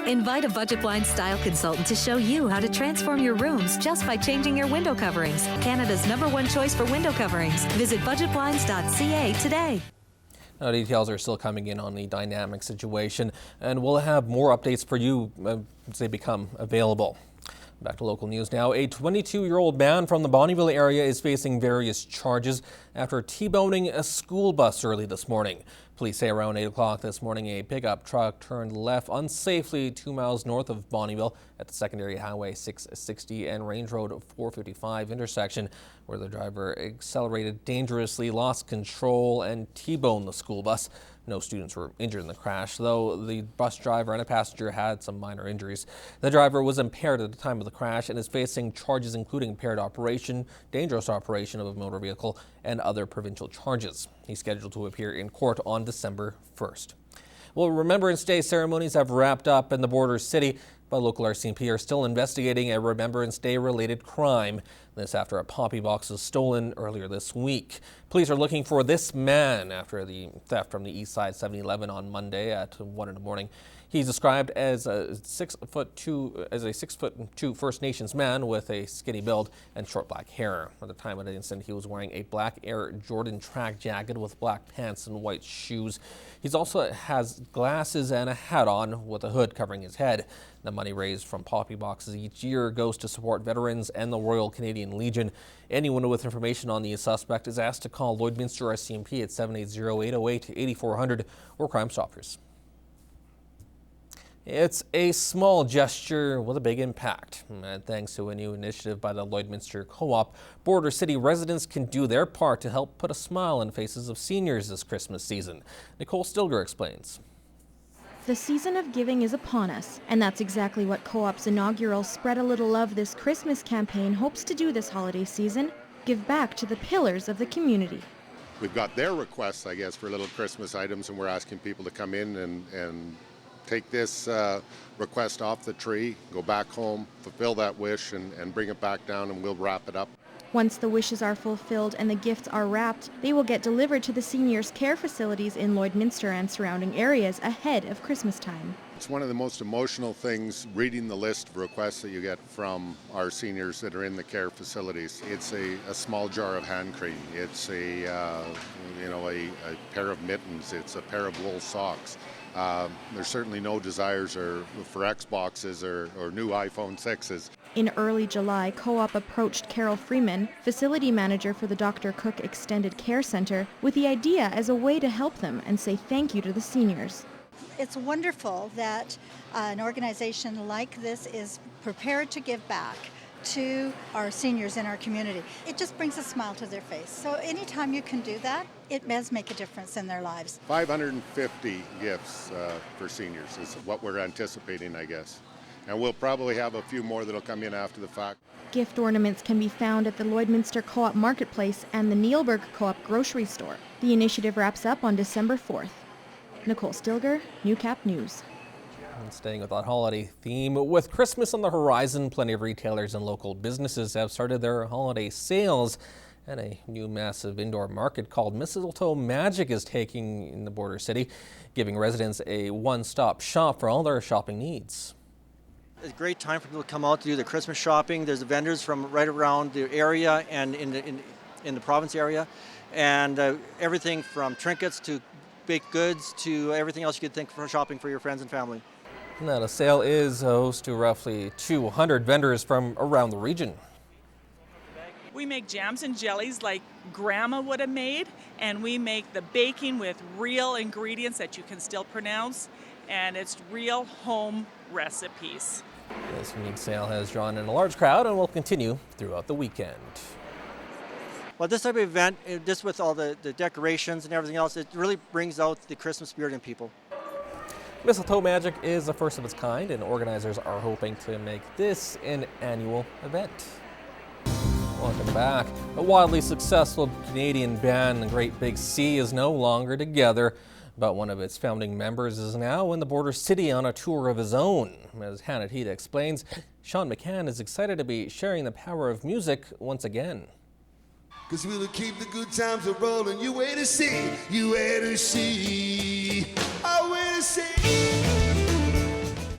Invite a Budget Blinds style consultant to show you how to transform your rooms just by changing your window coverings. Canada's #1 choice for window coverings. Visit budgetblinds.ca today. Now, details are still coming in on the dynamic situation, and we'll have more updates for you as they become available. Back to local news now. A 22-year-old man from the Bonnyville area is facing various charges after T-boning a school bus early this morning. Police say around 8 o'clock this morning, a pickup truck turned left unsafely 2 miles north of Bonnyville at the secondary highway 660 and Range Road 455 intersection, where the driver accelerated dangerously, lost control, and T-boned the school bus. No students were injured in the crash, though the bus driver and a passenger had some minor injuries. The driver was impaired at the time of the crash and is facing charges including impaired operation, dangerous operation of a motor vehicle, and other provincial charges. He's scheduled to appear in court on December 1st. Well, Remembrance Day ceremonies have wrapped up in the border city, but local RCMP are still investigating a Remembrance Day related crime. This after a poppy box was stolen earlier this week. Police are looking for this man after the theft from the East Side 7-Eleven on Monday at 1 in the morning. He's described as a 6'2" First Nations man with a skinny build and short black hair. At the time of the incident, he was wearing a black Air Jordan track jacket with black pants and white shoes. He also has glasses and a hat on with a hood covering his head. The money raised from poppy boxes each year goes to support veterans and the Royal Canadian Legion. Anyone with information on the suspect is asked to call Lloydminster RCMP at 780-808-8400 or Crime Stoppers. It's a small gesture with a big impact. And thanks to a new initiative by the Lloydminster Co-op, Border City residents can do their part to help put a smile on faces of seniors this Christmas season. Nicole Stilger explains. The season of giving is upon us, and that's exactly what Co-op's inaugural Spread a Little Love This Christmas campaign hopes to do this holiday season, give back to the pillars of the community. We've got their requests, I guess, for little Christmas items, and we're asking people to come in and take this request off the tree, go back home, fulfill that wish, and bring it back down, and we'll wrap it up. Once the wishes are fulfilled and the gifts are wrapped, they will get delivered to the seniors' care facilities in Lloydminster and surrounding areas ahead of Christmas time. It's one of the most emotional things, reading the list of requests that you get from our seniors that are in the care facilities. It's a small jar of hand cream. It's a pair of mittens. It's a pair of wool socks. There's certainly no desires for Xboxes or new iPhone 6s. In early July, Co-op approached Carol Freeman, facility manager for the Dr. Cook Extended Care Center, with the idea as a way to help them and say thank you to the seniors. It's wonderful that an organization like this is prepared to give back to our seniors in our community. It just brings a smile to their face. So anytime you can do that, it does make a difference in their lives. 550 gifts for seniors is what we're anticipating, I guess. And we'll probably have a few more that'll come in after the fact. Gift ornaments can be found at the Lloydminster Co-op Marketplace and the Neilburg Co-op Grocery Store. The initiative wraps up on December 4th. Nicole Stilger, Newcap News. And staying with that holiday theme, with Christmas on the horizon, plenty of retailers and local businesses have started their holiday sales. And a new massive indoor market called Mistletoe Magic is taking in the border city, giving residents a one-stop shop for all their shopping needs. It's a great time for people to come out to do their Christmas shopping. There's vendors from right around the area and in the province area, and everything from trinkets to baked goods to everything else you could think for shopping for your friends and family. Now, the sale is host to roughly 200 vendors from around the region. We make jams and jellies like Grandma would have made, and we make the baking with real ingredients that you can still pronounce, and it's real home recipes. This unique sale has drawn in a large crowd and will continue throughout the weekend. Well, this type of event, just with all the decorations and everything else, it really brings out the Christmas spirit in people. Mistletoe Magic is the first of its kind, and organizers are hoping to make this an annual event. Welcome back. A wildly successful Canadian band, the Great Big Sea, is no longer together, but one of its founding members is now in the border city on a tour of his own. As Hannah Heat explains, Sean McCann is excited to be sharing the power of music once again. 'Cause we'll keep the good times a rolling. You wait to see, you wait to see, I wait to see.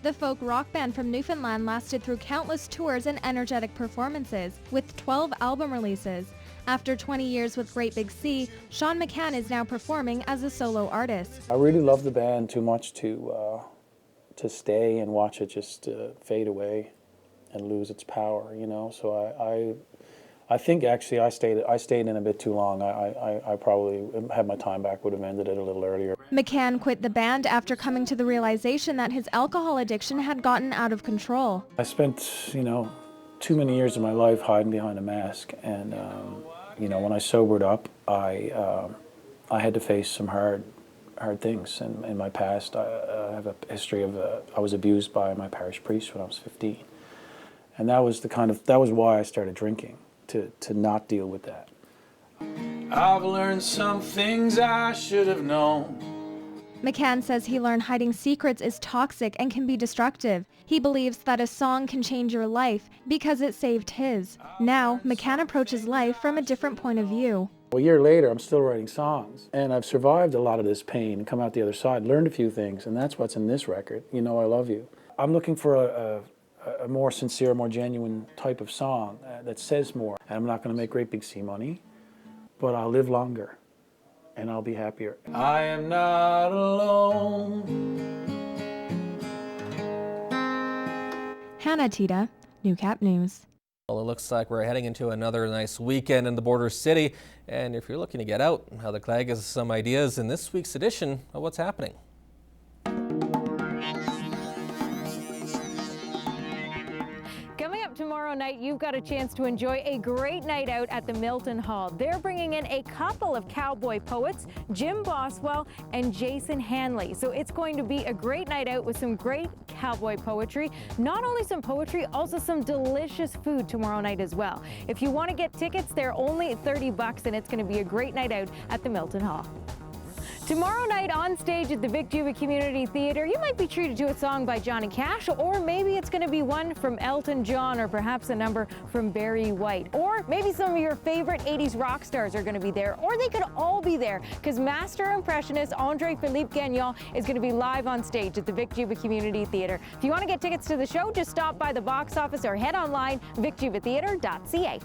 The folk rock band from Newfoundland lasted through countless tours and energetic performances, with 12 album releases. After 20 years with Great Big Sea, Sean McCann is now performing as a solo artist. I really love the band too much to stay and watch it just fade away and lose its power, you know. So I think actually I stayed in a bit too long. I probably, had my time back, would have ended it a little earlier. McCann quit the band after coming to the realization that his alcohol addiction had gotten out of control. I spent, you know, too many years of my life hiding behind a mask, and you know, when I sobered up, I had to face some hard things in my past. I have a history of I was abused by my parish priest when I was 15, and that was why I started drinking, to not deal with that. I've learned some things I should have known. McCann says he learned hiding secrets is toxic and can be destructive. He believes that a song can change your life because it saved his. Now, McCann approaches life from a different point of view. A year later, I'm still writing songs, and I've survived a lot of this pain and come out the other side, learned a few things, and that's what's in this record, You Know I Love You. I'm looking for a more sincere, more genuine type of song that says more. And I'm not going to make Great Big Sea money, but I'll live longer. And I'll be happier. I am not alone. Hannah Tita, Newcap News. Well, it looks like we're heading into another nice weekend in the border city. And if you're looking to get out, Heather Clegg has some ideas in this week's edition of What's Happening. Tomorrow night, you've got a chance to enjoy a great night out at the Milton Hall. They're bringing in a couple of cowboy poets, Jim Boswell and Jason Hanley. So it's going to be a great night out with some great cowboy poetry. Not only some poetry, also some delicious food tomorrow night as well. If you want to get tickets, they're only $30 and it's going to be a great night out at the Milton Hall. Tomorrow night on stage at the Vic Juba Community Theatre, you might be treated to a song by Johnny Cash, or maybe it's going to be one from Elton John, or perhaps a number from Barry White. Or maybe some of your favorite 80s rock stars are going to be there, or they could all be there, because master impressionist André-Philippe Gagnon is going to be live on stage at the Vic Juba Community Theatre. If you want to get tickets to the show, just stop by the box office or head online, vicjubatheatre.ca.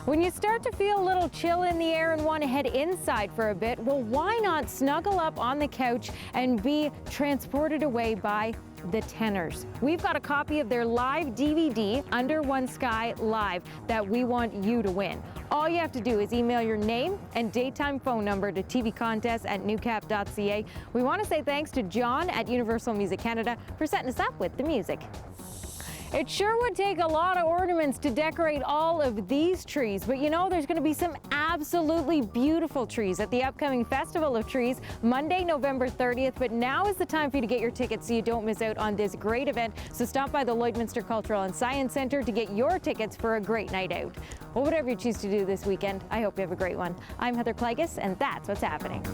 When you start to feel a little chill in the air and want to head inside for a bit, well, why not snuggle up on the couch and be transported away by the Tenors? We've got a copy of their live DVD, Under One Sky Live, that we want you to win. All you have to do is email your name and daytime phone number to tvcontest@newcap.ca. We want to say thanks to John at Universal Music Canada for setting us up with the music. It sure would take a lot of ornaments to decorate all of these trees, but you know there's going to be some absolutely beautiful trees at the upcoming Festival of Trees, Monday, November 30th, but now is the time for you to get your tickets so you don't miss out on this great event. So stop by the Lloydminster Cultural and Science Centre to get your tickets for a great night out. Well, whatever you choose to do this weekend, I hope you have a great one. I'm Heather Clegg, and that's what's happening.